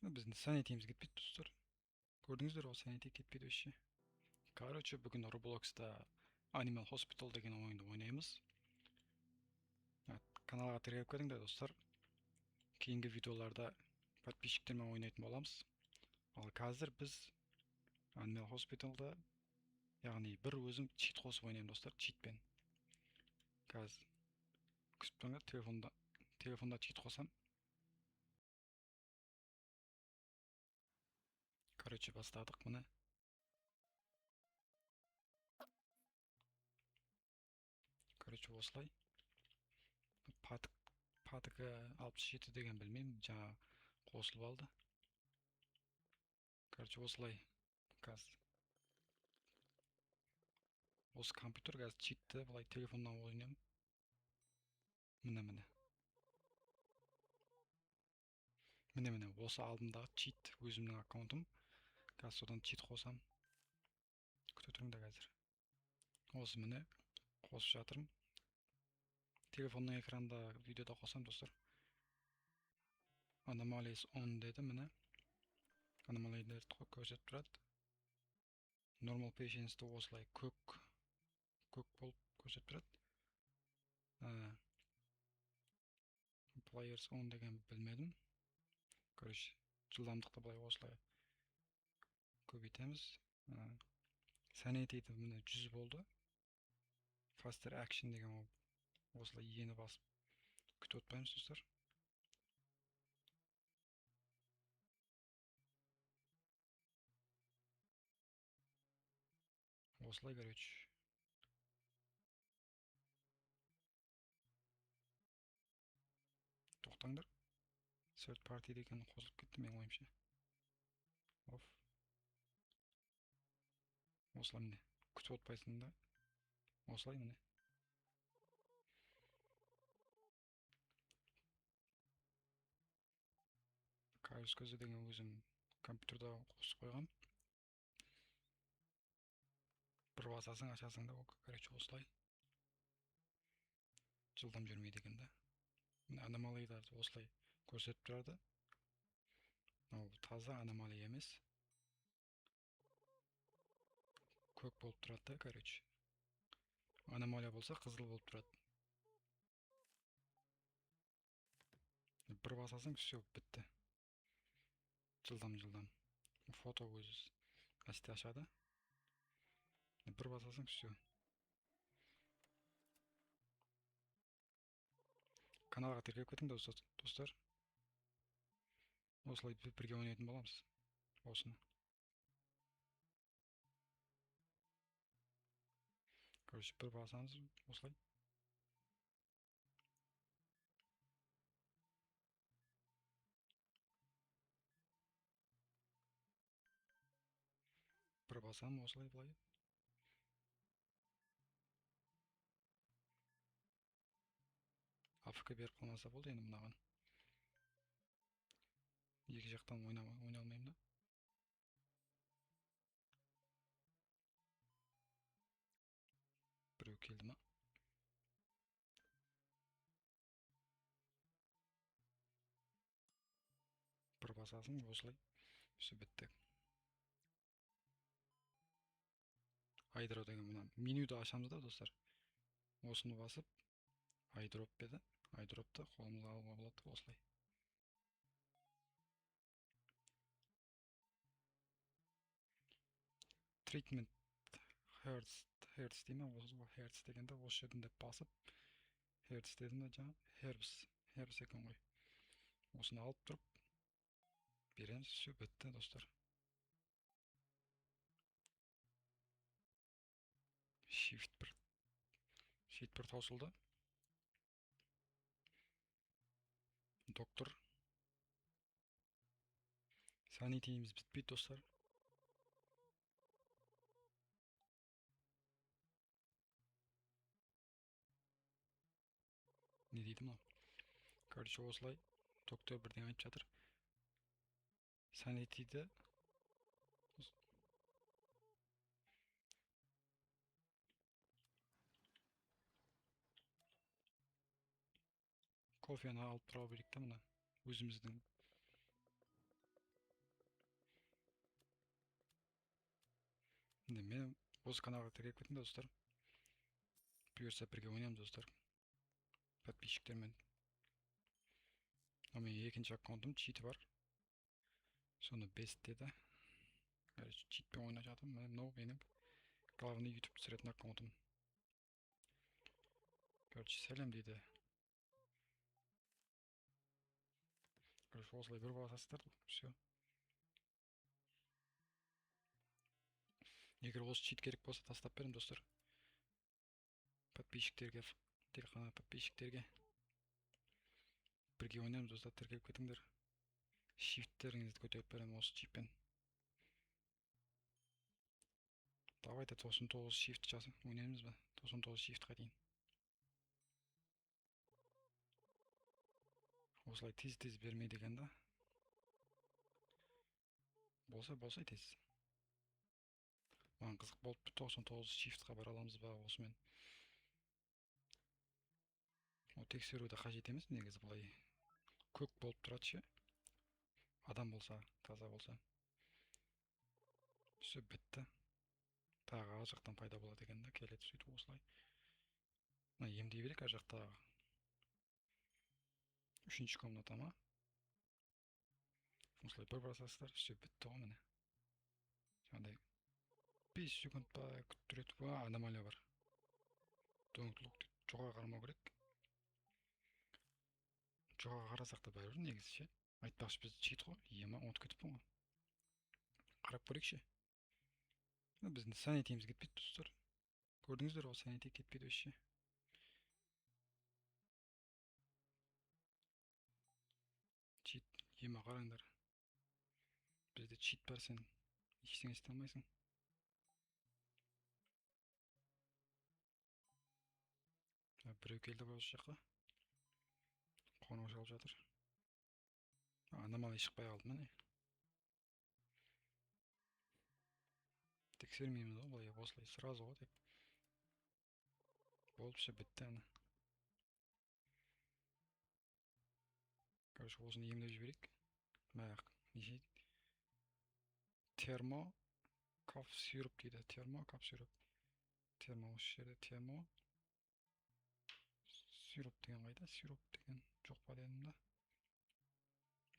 Біздің санитиіміз кетпейді достар. Көрдіңіздер ғой, санити кетпейді вообще. Короче, бүгін Roblox'та Animal Hospital деген ойынды ойнаймыз. Каналға тіркеліп кетіңдер достар. Кейінгі видеоларда подписчиктермен ойнайтын боламыз. Ал қазір біз Animal Hospital'да, яғни бір өзім чит қосып ойнаймын достар, читпен. Қазір күтіп тұрыңдар, телефонда чит қосам. Короче, бастадық міне. Короче, осылай. Падігі 67 деген білмеймін, жаңа қосылып алды. Короче, осылай. Қазір осы компьютер қазір читті былай телефоннан ойнаймын. Міне. Міне, осы алдымдағы чит өзімнің аккаунтым. Қазір содан чит қосам. Күте тұрыңдар қазір. Осы міне қосып жатырмын. Телефонның экранында видеода қосам достар. Anomalies on деді, міне. Anomalies'ді көрсетіп тұрады. Normal patients'ті осылай көк болып көрсетіп тұрады. Players on деген білмедім. Короче, жылдамдықты былай осылай көбейтеміз. Sanity'ді міне 100 болды. Faster action деген осылай ені басып күтіп отпаймыз достар. Осылай, короче. Тоқтаңдар. Third party деген қосылып кетті менің ойымша. Осылай міне. Күтіп отпайсың да. Осылай міне. Кайрус көзі деген өзім компьютерда қосып қойғам. Бір басасың, ашасың да, короче, осылай. Жылдам жүрмейді екен да. Аномалияларды осылай көрсетіп тұрады. Таза аномалия емес. Көк болып тұрады да, короче. Аномалия болса қызыл болып тұрады. Бір басасың, все, бітті. Жылдам. Фото өзі әсте ашады. Бір басасың, все. Каналға тіркеліп кетіңдер достар. Осылай бірге ойнайтын боламыз. Осыны. Короче, бір басамыз осылай. Бір басам осылай былай. AFK беріп қалмаса болды енді мынаған. Екі жақтан ойналмаймын да. Біреу келді ма? Бір басасың осылай. Все, бітті. Айдроп деген мына менюді ашамыз да достар. Осыны басып, айдроп деді. Айдропты қолымызға алуға болады осылай. Treatment hertz дейме, hertz дегенде осы жерден деп басып, hertz дедім де жаңа herbs екен ғой. Осыны алып тұрып береміз, все, бітті достар. Shift 1 таусылды. Доктор. Санитиіміз бітпейді достар. Не дейді ма? Короче, осылай доктор бірден айтып жатыр. Санитиді кофені алып тұра берейік та, мына өзіміздің осы каналға тіркеліп кетіңдер достар. Бұйырса бірге ойнаймыз достар, подписчиктермен. Менің екінші аккаунтым читі бар, соны бест деді. Читпен ойнап жатырмын. Мынау менің главный YouTube түсіретін аккаунтым. Короче, сәлем дейді. Короче, осылай бір басасыздар. Все. Егер осы чит керек болса тастап берем достар. Подписчиктерге, тек қана подписчиктерге. Бірге ойнаймыз достар, тіркеліп кетіңдер. Shiftтеріңізді көтеріп беремін осы чиппен. Давайте 99 shift жасап ойнаймыз ба? 99 shiftқа дейін. Осылай тез бермейді екен да. Болса тез. Маған қызық болып 99 shiftқа бара аламыз ба осымен. О, тексеруді қажет емес негізі, бұлай көк болып тұрады ше. Адам болса, таза болса. Все бітті. Тағы ар жақтан пайда болады екен да, келеді сөйтіп осылай. Емдей берек ар жақтағы. Үшінші комната ма? Осылай бір басасыздар, все бітті ғой міне. Жаңағыдай 5 секунд па күттіреді. Аномалия бар. Дөңгелек дейді. Жоғары қарамау керек. Жоғары қарасақ та бәрібір негізі ше. Айтпақшы біз чит қой. Ема ұмытып кетіппін ғой. Қарап көрейікші. Біздің санитиіміз кетпейді достар. Көрдіңіздер ғой, санити кетпейді вообще. Чит, ема қараңдар. Бізде чит бар, сен ештеңе істей алмайсың. Біреу келді ғой осы жаққа. Қоңырау шалып жатыр. Аномалия шықпай қалды міне. Тексермейміз ғой былай, осылай сразу ғой тек. Болып ше бітті ана. Короче, осыны емдеп жіберейік. Неше? Термо каф сироп дейді. Термо каф сироп. Термо осы жерде термо сироп деген қайда? Сироп деген жоқ па дедім да.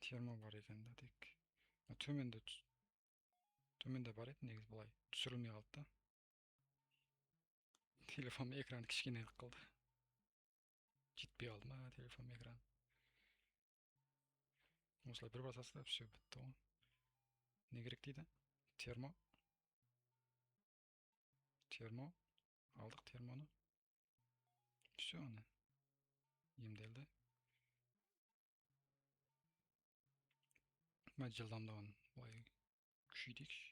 Термо бар екен да тек. Төменде бар еді негізі, былай түсірілмей қалды да. Телефон экраны кішкенелік қылды. Жетпей қалды ма телефон экран. Осылай бір басасыздар, все бітті ғой. Не керек дейді? Термо. Алдық термоны. Все аны. Емделді. Жылдамдығын былай күшейтейікші.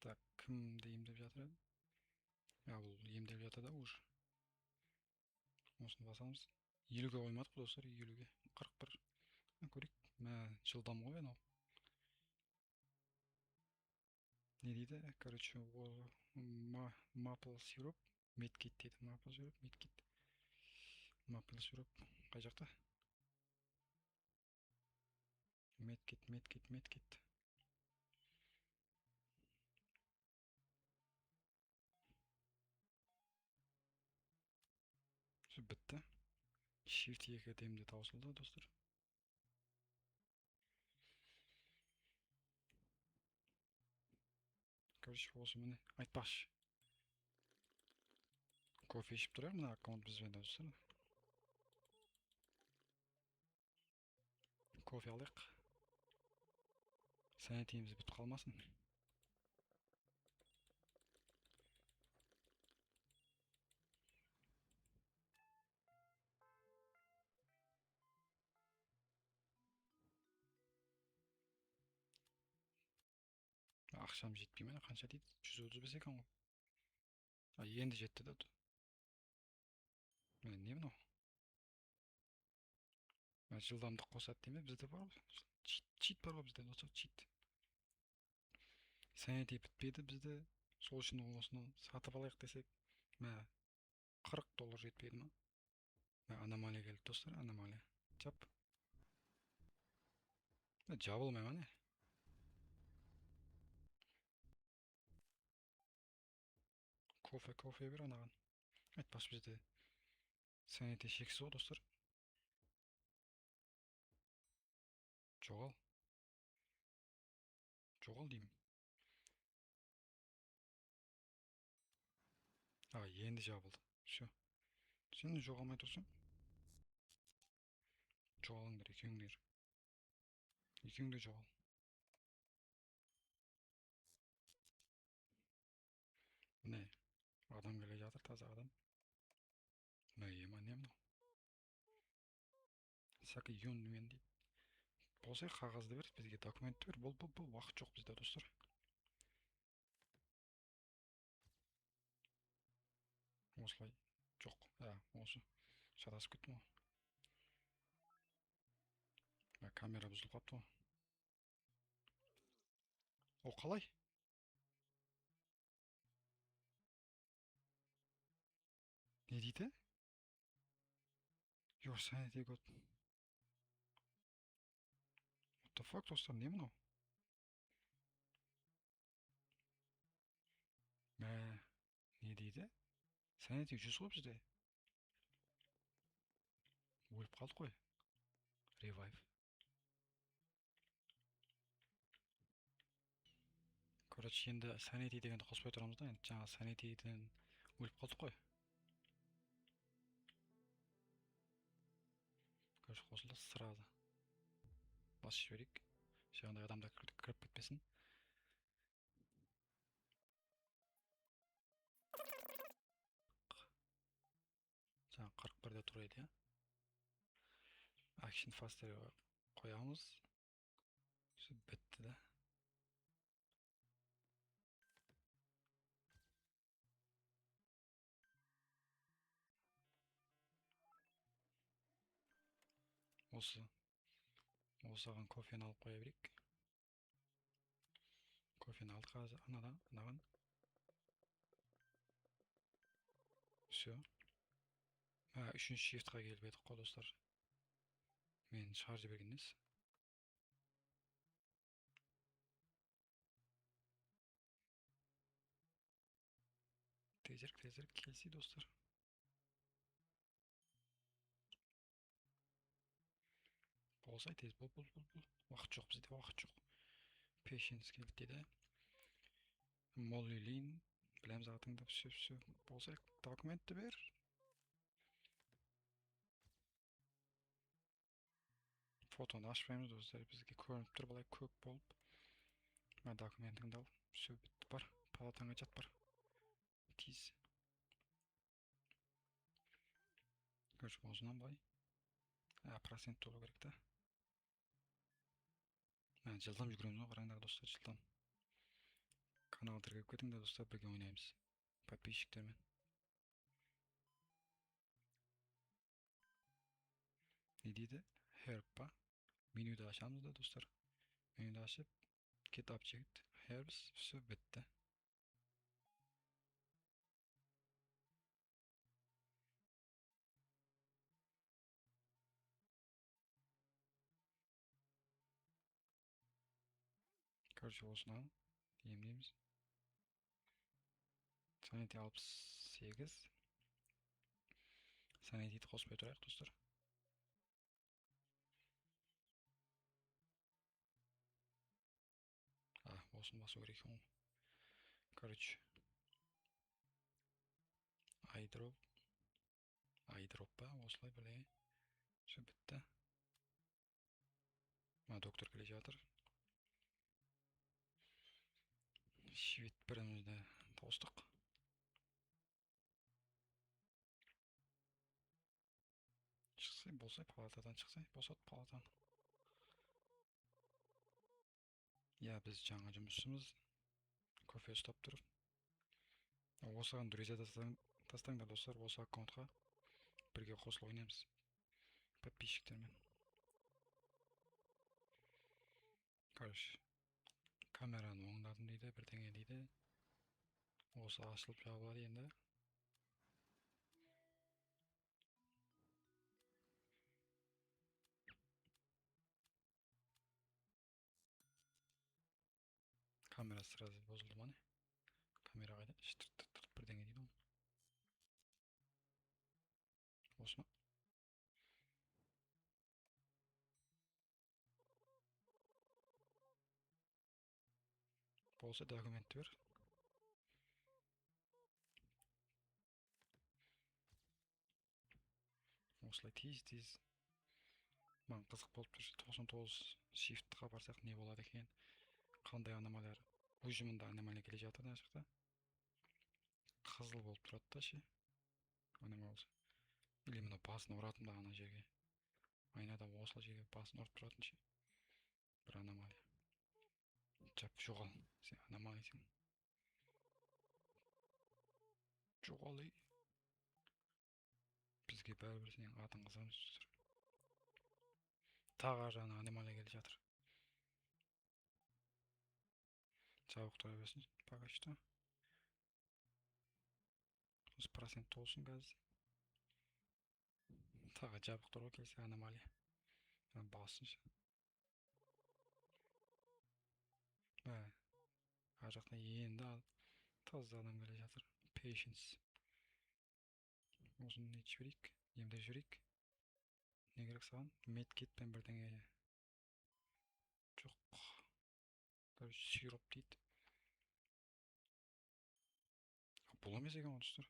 Так, кімді емдеп жатыр еді? Бұл емдеп жатыр да уже. Осыны басамыз. 50-ге қоймадық достар, 50-ге. 41. Көрейік. Жылдам ғой анау. Не дейді? Короче, maple сироп, медкит дейді. Maple сироп, медкит. Maple сироп. Қай жақта? Медкит. Все бітті. Shift 2 демде таусылды достар. Короче, осы міне айтпақшы. Кофе ішіп тұрар мына аккаунт бізбен достар. Кофе алайық. Санитиіміз бітіп қалмасын. Ақшам жетпей ме, қанша дейді? 135 екен ғой. Енді жетті да. Не мынау? Жылдамдық қосады деме, бізде бар ғой. Чит бар ғой бізде достар, чит. Санити бітпеді бізде. Сол үшін осыны сатып алайық десек, $40 жетпейді ма? Аномалия келді достар, аномалия. Жап. Жабылмай ма не? Кофе бер анаған. Айтпақшы бізде саните шексіз ғой достар. Жоғал. Жоғал деймін. Енді жабылды. Все. Сен жоғалмай тұрсың. Жоғалыңдар екеуіңдер. Екеуің де жоғал. Міне, адам келе жатыр, таза адам. Ема не мынау? Всякий юн мен дейді. Болса қағазды бер, бізге документті бер. Бұл уақыт жоқ бізде достар. Осылай жоқ. Осы шатасып кеттім ғой. Камера бұзылып қапты ғой. О, қалай? Не дейді? Your sanity got... What the fuck, достар, не мынау? Не дейді? Sanity 100 ғой бізде. Өліп қалдық қой. Revive. Короче, енді sanity дегенді қоспай тұрамыз да, енді жаңа sanityден өліп қалдық қой. Короче, қосылды сразу. Бас жіберейік. Жаңағыдай адамдар кіріп кетпесін. Жаңа 41-де тұр еді, Action faster қоямыз. Бітті да. Осыған кофені алып қоя берейік. Кофені алдық қазір анаған. Все. Үшінші шифтқа келіп едік қой достар. Мен шығарып жіберген емес. Тезірек келсей достар. Болсай тез, бұл. Уақыт жоқ бізде, уақыт жоқ. Patience келді деді. Молли Лин, білеміз атыңды, все. Болсай документті бер. Фотоны ашпаймыз достар, бізге көрініп тұр былай көк болып. Документіңді ал, все бітті бар. Палатаңа жат бар. Тиз. Көрші осынан былай. Процент толу керек та. Жылдам жүгіреміз ғой, қараңдар достар, жылдам. Канал тіркеп кетіңдер достар, бірге ойнаймыз. Подписчиктермен. Не дейді? Herb па? Менюді ашамыз да достар. Менюді ашып, get object, herbs, все бітті. Короче, осынан емдейміз. Sanity 68. Sanityді қоспай тұрайық достар. Осын басу керек екен. Короче, айдроп па, осылай біле. Все бітті. Доктор келе жатыр. Швед бірімізді тауыстық. Шықсай, болсай, палатадан шықсай, босат палатаны. Біз жаңа жұмысшымыз. Кофе ұстап тұрып. Осыған друзья тастаңдар достар, осы аккаунтқа. Бірге қосыл ойнаймыз. Подписчиктермен. Короче, камераны оңдадым дейді, бірдеңе дейді. Осы ашылып жабылады енді. Камера сразу бұзылды ма не? Камера қайда? Бірдеңе дейді ғой. Осыны. Болса документті бер. Осылай тез. Маған қызық болып тұр. 99 shift'қа барсақ не болады екен? Қандай аномалиялар? Ұжымында аномалия келе жатыр мына жақта. Қызыл болып тұрады да ше. Аномалия. Или мына басын ұратын да ана жерге. Айнада осылай жерге басын ұрып тұратын ше. Бір аномалия. Жап, жоғал. Сен аномалиясың. Жоғал ей. Бізге бәрібір сенің атың қызамыз. Тағы жағына аномалия келе жатыр. Жабық тұра берсін. Пока что. 100% толсын қазір. Тағы жабық тұруға келсе аномалия. Басыншы. Ар жақта енді таза адам келе жатыр. Patience. Осыны не жіберейік? Емді жіберейік. Не керек саған? Медкитпен бірдеңе. Жоқ. Сироп дейді. Бұл емес екен достар.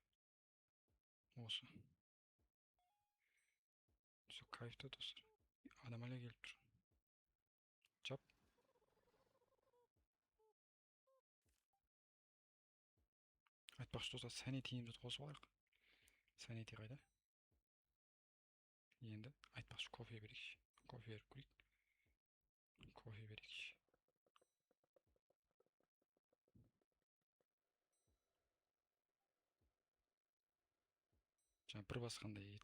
Осы. Все кайфта достар. Аномалия келіп тұр. Жап. Айтпақшы достар, санитиімізді қосып алайық. Санити қайда? Енді айтпақшы кофе берейікші. Кофе беріп көрейік. Кофе берейікші. Жаңа бір басқандай еді.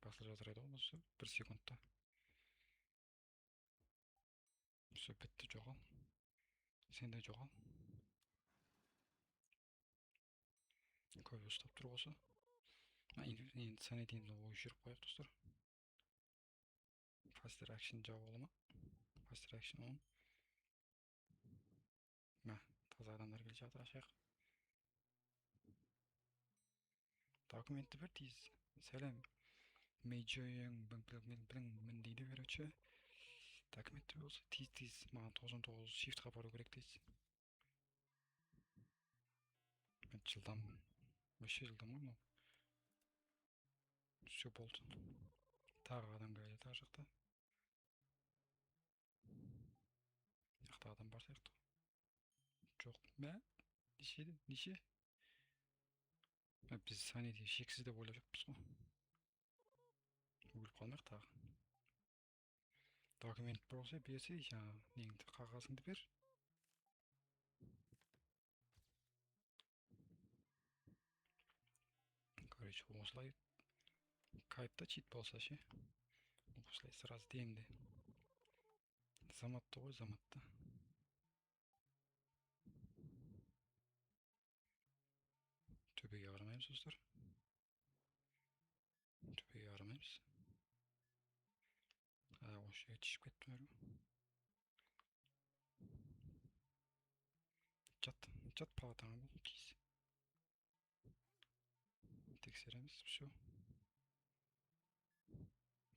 Басылып жатыр еді ғой осы 1 секундта. Все бітті, жоғал. Сен де жоғал. Кофе ұстап тұр осы. Енді санитиімді өшіріп қояйық достар. Faster action жауап ала ма? Faster action on. Таза адамдар келе жатыр, ашайық. Документті бір тез. Сәлем. Мейджойың білің дейді короче. Документті болса тез. Маған 99 shift'қа бару керек тез. Жылдам. Вообще жылдам ғой мынау. Все болды. Тағы адам келе жатыр жақта. Жақта адам бар сияқты. Жоқ. Неше? Біз санити шексіз деп ойлап жатпыз ғой. Өліп қалмайық тағы. Документ болса берсе, жаңа неңді қағазыңды бер. Короче, осылай кайпта чит болса ше. Осылай сразу демді. Заматты ғой, заматты. Төбеге қарамаймыз достар. Төбеге қарамаймыз. Осы жерге тишіп кетті бәрі. Жат палатаңа бұл тез. Тексереміз, все.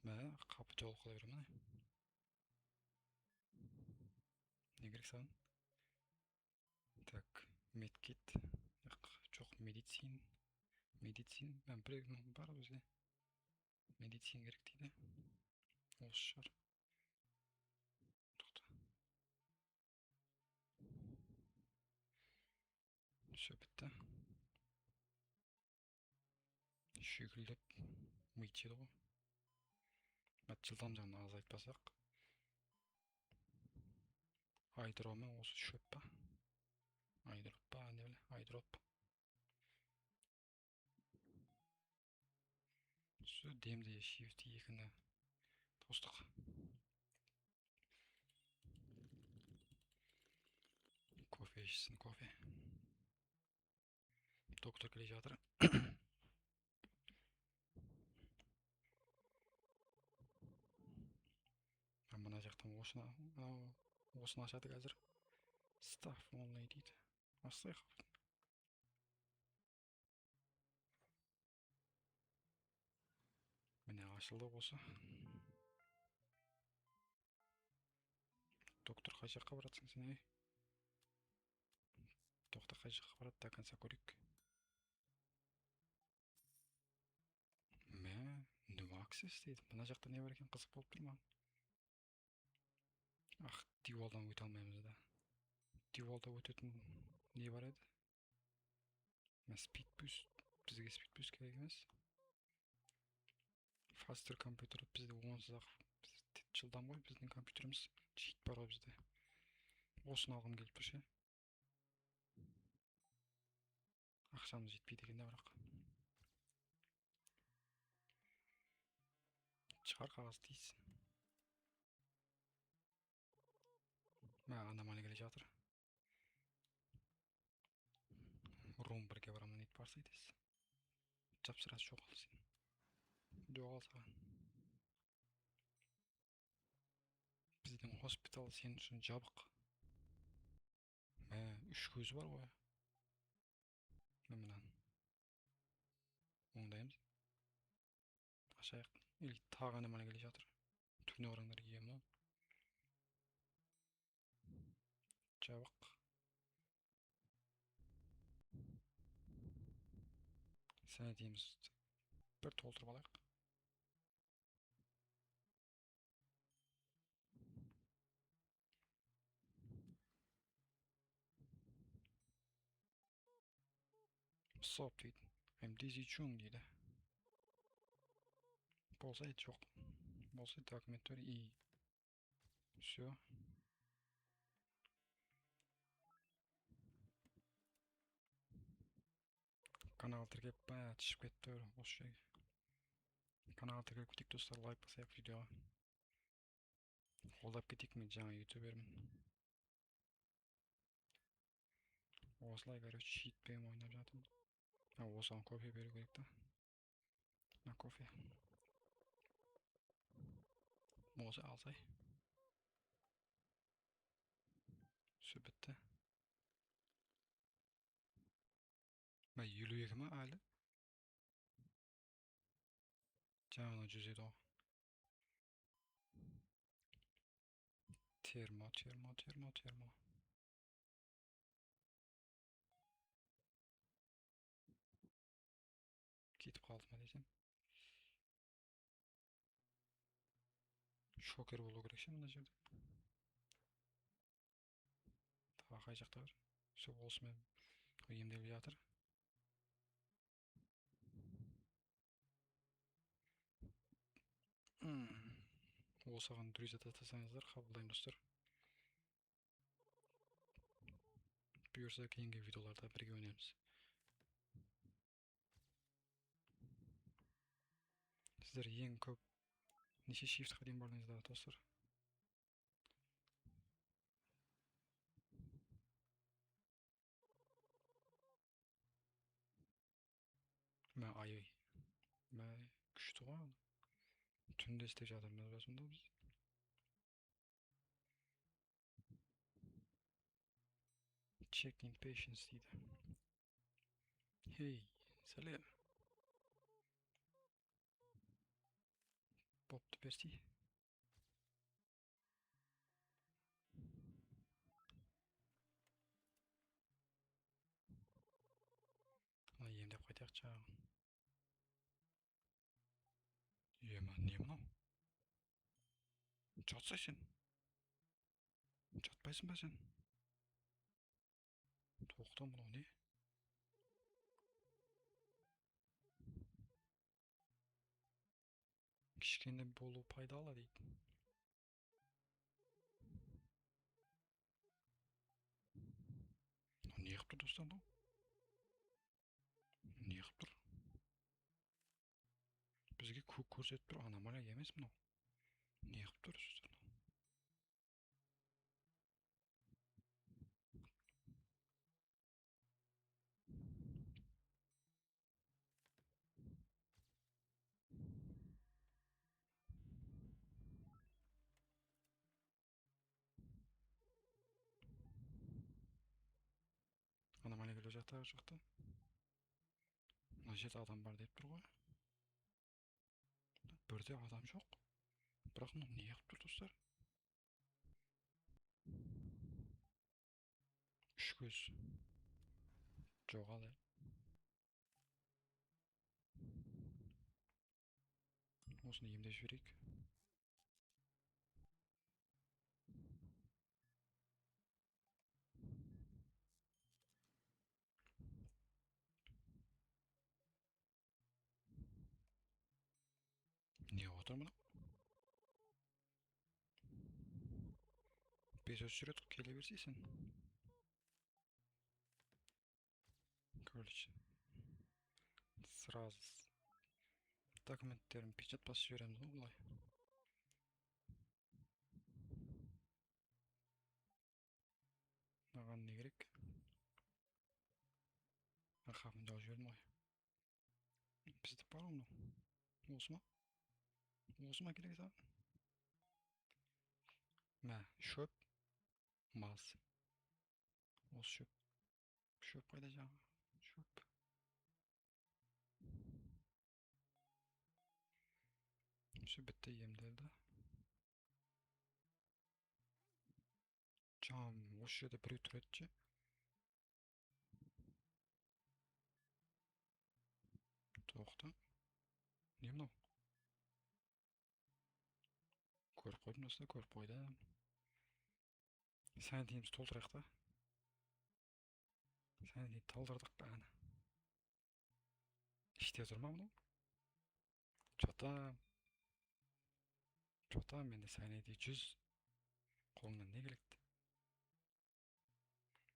Қапы жол қыла беремін. Не керек саған? Так, медкит. Жоқ, медицин. Біреудің бар өзге. Медицин керек дейді. Осы шығар. Тоқта. Все бітті. Шүйгілдеп мұйтеді ғой. Жылдам жағын азайтпасақ. Айдромен осы шөп па? Айдроп па, не біле? Айдроп. Все демді shift екіні тостық. Кофе ішсін, кофе. Доктор келе жатыр. Мына жақтан осыны ашады қазір. Staff only дейді. Астай қап. Ашылды осы. Доктор қай жаққа баратсың сен, ей? Доктор қай жаққа барады, до конца көрейік. Мә, нема аксес дейді. Мына жақта не бар екен, қызық болып тұр маған. Ах, диволдан өте алмаймыз да. Диволда өтетін не бар еді? Мә, спид буст. Бізге спид буст керек емес. Faster компьютер бізде онсыз ақ жылдам ғой біздің компьютеріміз. Чит бар ғой бізде. Осыны алғым келіп тұр ше. Ақшамыз жетпейді екен де бірақ. Шығар қағаз дейсіз. Мә, аномалия келе жатыр. Рум бірге барамын дейді, барса айтасыз. Жапсырасы жоғал сен. Жоғал саған. Біздің хоспитал сен үшін жабық. Мә, 3 көзі бар ғой. Мынан. Оңдаймыз. Ашайық. Или тағы аномалия келе жатыр. Түріне қараңдар, ема. Жабық. Сәне дейміз. Бір толтырып алайық. Соп дейді. MDZ чуң дейді. Болса ет жоқ. Болса документтер и. Все. Канал тіркеп бә тішіп кетті осы жерге. Канал тіркеп кетейік достар, лайк басайық видеоға. Қолдап кетейік, мен жаңа ютубермін. Осылай короче щитпен ойнап жатырмын. Осыған кофе беру керек та. На кофе. Осы алсай. Все бітті. Мә, 52 ма әлі? Жаңа 100 еді ғой. Термо. Кетіп қалды ма десем. Шокер болу керек ше мына жерде. Тағы қай жақта бар? Все, осымен емделіп жатыр. Осыған друзья тастасаңыздар, қабылдаймын достар. Бұйырса кейінгі видеоларда бірге ойнаймыз. Сіздер ең көп неше шифтқа дейін бардыңыздар достар? Мә, ай. Мә, күшті ғой. Түнде істеп жатырмыз осында біз. Check in patience дейді. Хей, сәлем. Бопты берсей. Емдеп қайтайық жағын. Ема, не мынау? Жатса сен. Жатпайсың ба сен? Тоқта, мынау не? Кішкене болу пайдалы дейді. Не қып тұр достар мынау? Не қып тұр? Бізге көк көрсетіп тұр, аномалия емес мынау. Не қып тұр достар? Аномалия келе жатыр жақта. Мына жерде адам бар деп тұр ғой. Birde adam жоқ. Бірақ мынау не қылып тұр достар? Үш көз. Жоғал. Осыны емдеп жіберейік. Не отыр мынау? Без жүреді, келе берсейсің. Короче, сразу документтерін печат басып жібереміз ғой бұлай. Маған не керек? Ақабын жауып жібердім ғой. Бізді бар ғой мынау. Осы ма? Осы ма керек саған? Мә, шөп, маз. Осы шөп. Шөп қайда жаңағы? Шөп. Все бітті, емделді. Жаңағы осы жерде біреу тұр еді ше. Тоқта. Не мынау? Көріп қойдым достар, көріп қойдым. Сән дейміз толтырайық та. Сән дейін толтырдық бәні. Іште тұр ма мынау? Жота менде сән дейін 100. Қолыңнан не келекті?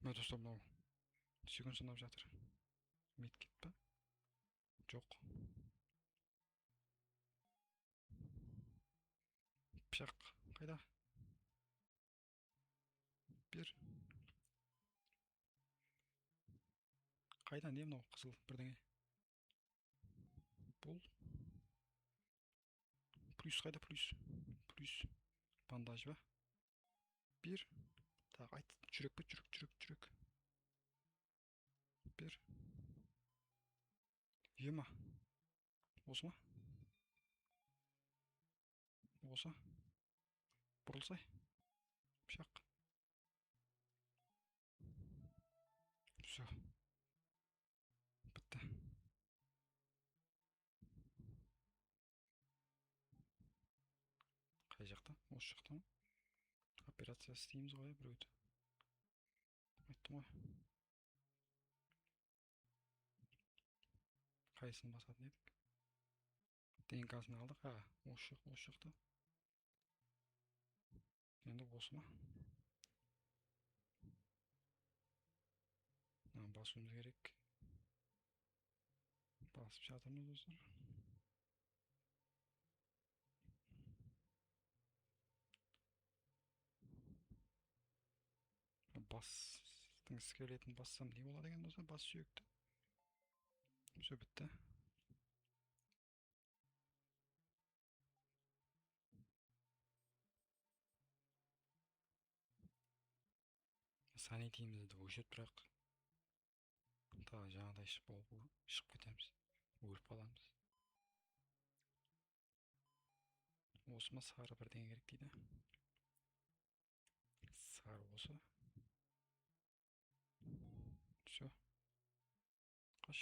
Мә достар, мынау секунд санап жатыр. Медкит па? Жоқ. Пышақ қайда? Бер. Қайда, не мынау қызыл бірдеңе? Бұл. Плюс қайда, плюс? Плюс. Бандаж ба? Бер. Так, айт, жүрек пе, жүрек. Бер. Ема. Осы ма? Осы. Бұрылсай. Пышақ. Все. Бітті. Қай жақта? Осы жақта ма? Операция істейміз ғой біреуді. Айттым ғой. Қайсысын басатын едік? ДНК-сын алдық. Осы жақта. Енді осы ма? Басуымыз керек. Басып жатырмыз достар. Бастың скелетін бассам не болады екен достар? Бас сүйекті. Все бітті. Санитимізді өшет бірақ. Жаңағыдай шығып кетеміз. Өліп қаламыз. Осы ма, сары бірдеңе керек дейді. Сары осы. Все. Қаш.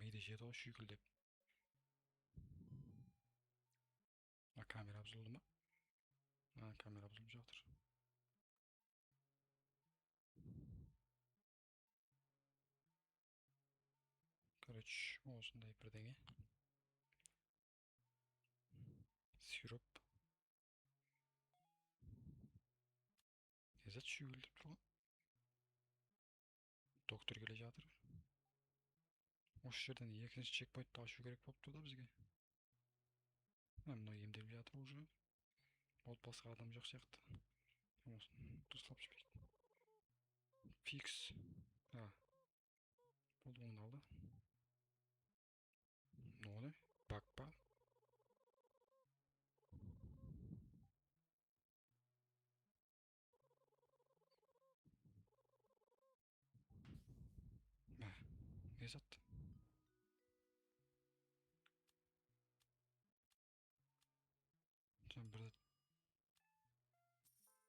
Миды жеді ғой шүйкілдеп. Камера бұзылды ма? Камера бұзылып жатыр. Короче, осындай бірдеңе. Сироп. Езат шүйкілдеп тұр ғой. Доктор келе жатыр. Осы жерден екінші чекпоинтты ашу керек болып тұр да бізге. Мынау емделіп жатыр уже. Ол басқа адам жоқ сияқты. Осын тұзлап жібейді. Фикс. Бұл оңын алды. Ноны? Бак па? Бекзат. Sen burada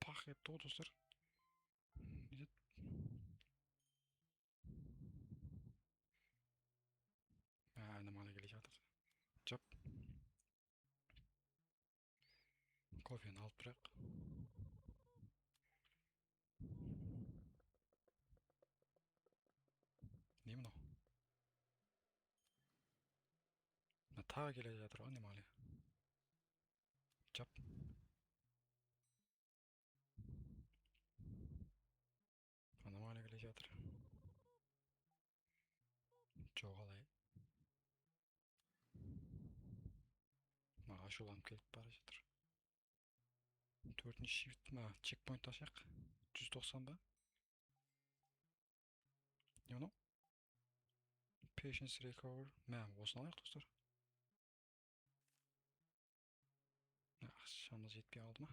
pah etti o dostlar. Nimaga kelishyapti? Chop. Kofeni olib turaq. Ne bu? Taga kelishyapti nimali? Chop. Nimaga kelishyapti? Cho'g'alay. Ashulam kelib barashadir. 4-chi shift ma checkpoint tashaq. 190 ba? You know? Patience recover. Ma, osini olaylik do'stlar. Shamiz yetmay qoldimi?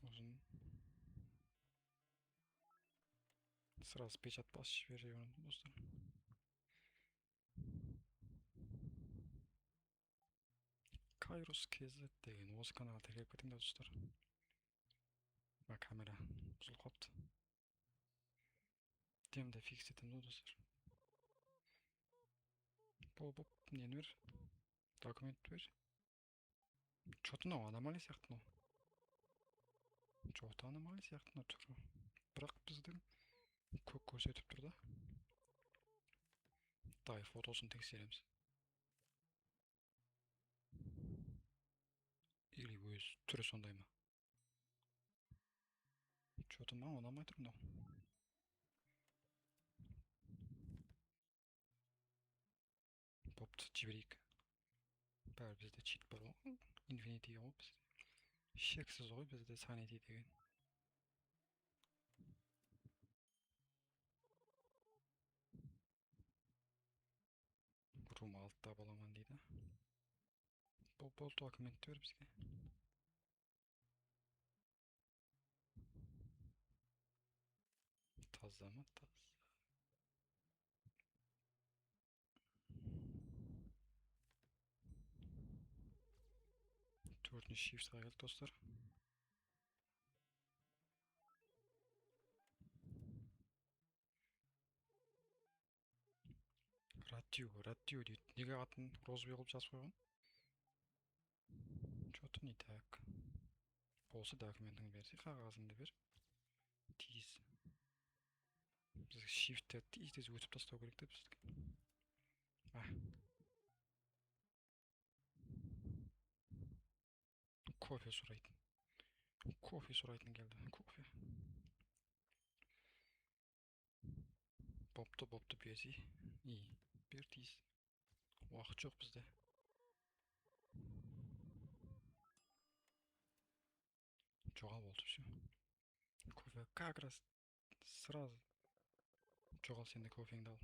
O'zim sразу pechat bosish beraverdim do'stlar. Kairos KZ degan o'z kanalga taklif eting do'stlar. Va kamera buzilib qolibdi. Demda fix etdim do'stlar. Bo'p, neni ber? Dokument ber. Cho'tini anomal сияқты. Cho'ti anomal сияқты turi. Biroq bizda ko'k ko'rsatib turdi. Day fotosini tekshiramiz. Или o'z turi sondaymi? Cho'tini anomal turdi. Bo'pti, jibirik. Bari bizda cheat bor. Infinity yo'q bizda. Cheksiz o'y bizda sanity degan. Room altda bo'laman deydi. Bo'l dokument ber bizga. Tozami, toz. 4-chi shiftga keldik do'stlar. Radio deydi. Nega atın rozbey qilib yozib qo'ygan? Cho'tini tak. Bo'lsa dokumentingni bersa, qog'ozingni ber. Tez. Biz shift'da tez o'tib tashlab kerak-da bizga. Kofe so'raydi. Kofe so'raydigan keldi. Kofe. Bo'pti bersi. Ber tez. Vaqt yo'q bizda. Cho'g'al bo'ldi shu. Kofe как раз сразу. Cho'g'al senda kofengni ol.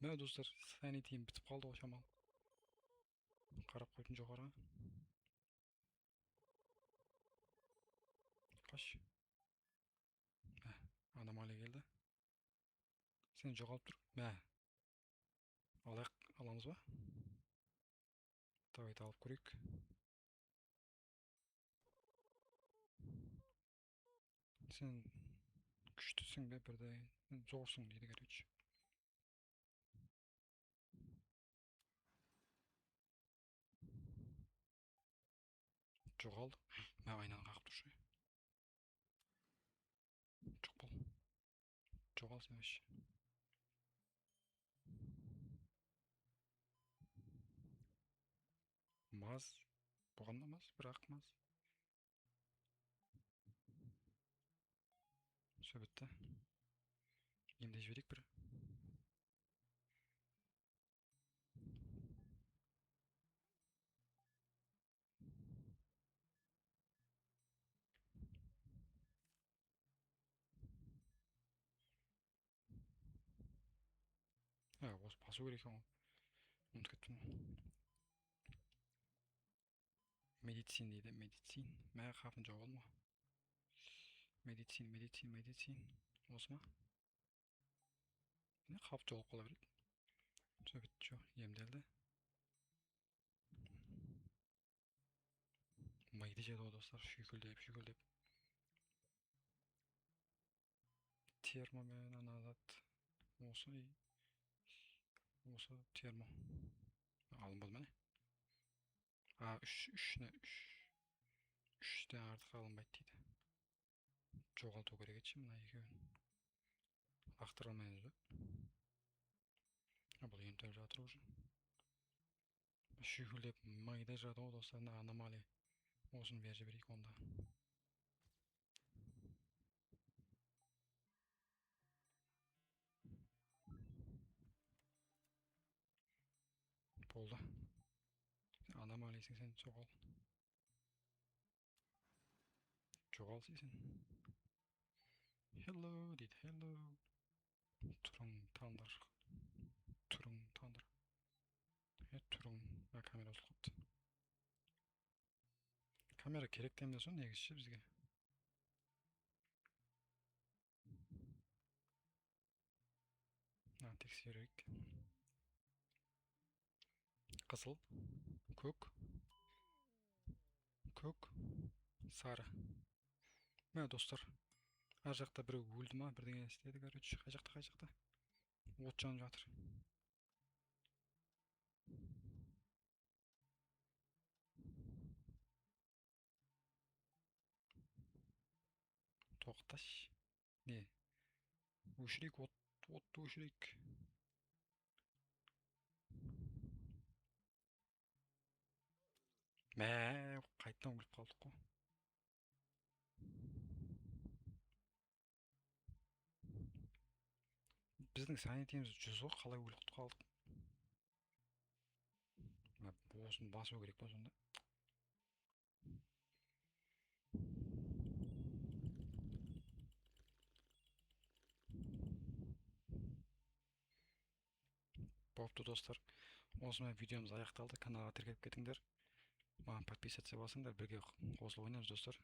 Ma do'stlar, sanity'm bitib qoldi o'shamol. Qarab qo'ydim jo'xori. Qo'sh. Anomaliya keldi. Sen jo'g'alib tur. Olamizmi? Davayda olib ko'rik. Sen kuchlisin be birday. Zo'rsin deydi garchi. Jo'g'al. Aynan qaqib turshi. Cho'qpol. Jo'g'al sen ish. Maz. Bo'lganda emas, biroq maz. Shu bitta. Endi jibrik bir. O'z pasu kerak ekan. Unutib ketdim. Медицин дейді, медицин. Мә қафын жоқ олма. Медицин. Осы ма? Не қап жолып қала береді. Все бітті, жоқ, емделді. Майды жеді ғой достар, шүйкілдеп. Термомен анадат. Осы термо. Алынбады ма не? Үштен артық алынбайды дейді. Жоғалту керек еді мына екеуін. Лақтыра алмаймыз ба? Бұл емтеліп жатыр уже. Шүйкілдеп майда жады ғой достар, аномалия. Осыны бер жіберейік онда. Болды. Аномалиясың сен, жоғал сен. Hello дейді, hello. Тұрың тандыр. Тұрың. Камера ұтылыпты. Камера керек те емес негізі бізге. Тексерейік. Қызыл, көк, сары. Мә достар, ар жақта біреу өлді ма, бірдеңе істеді, короче. Қай жақта? От жанып жатыр. Тоқташ. Не? Өшірейік, отты өшірейік. Мә, қайттан өліп қалдық қой. Біздің санитеміз 100 ғой, қалай өліп қалдық? Осыны басу керек па сонда? Бопты достар, осымен видеомыз аяқталды. Каналға тіркеліп кетіңдер. Маған подписаться басыңдар, бірге қосылып ойнаймыз достар.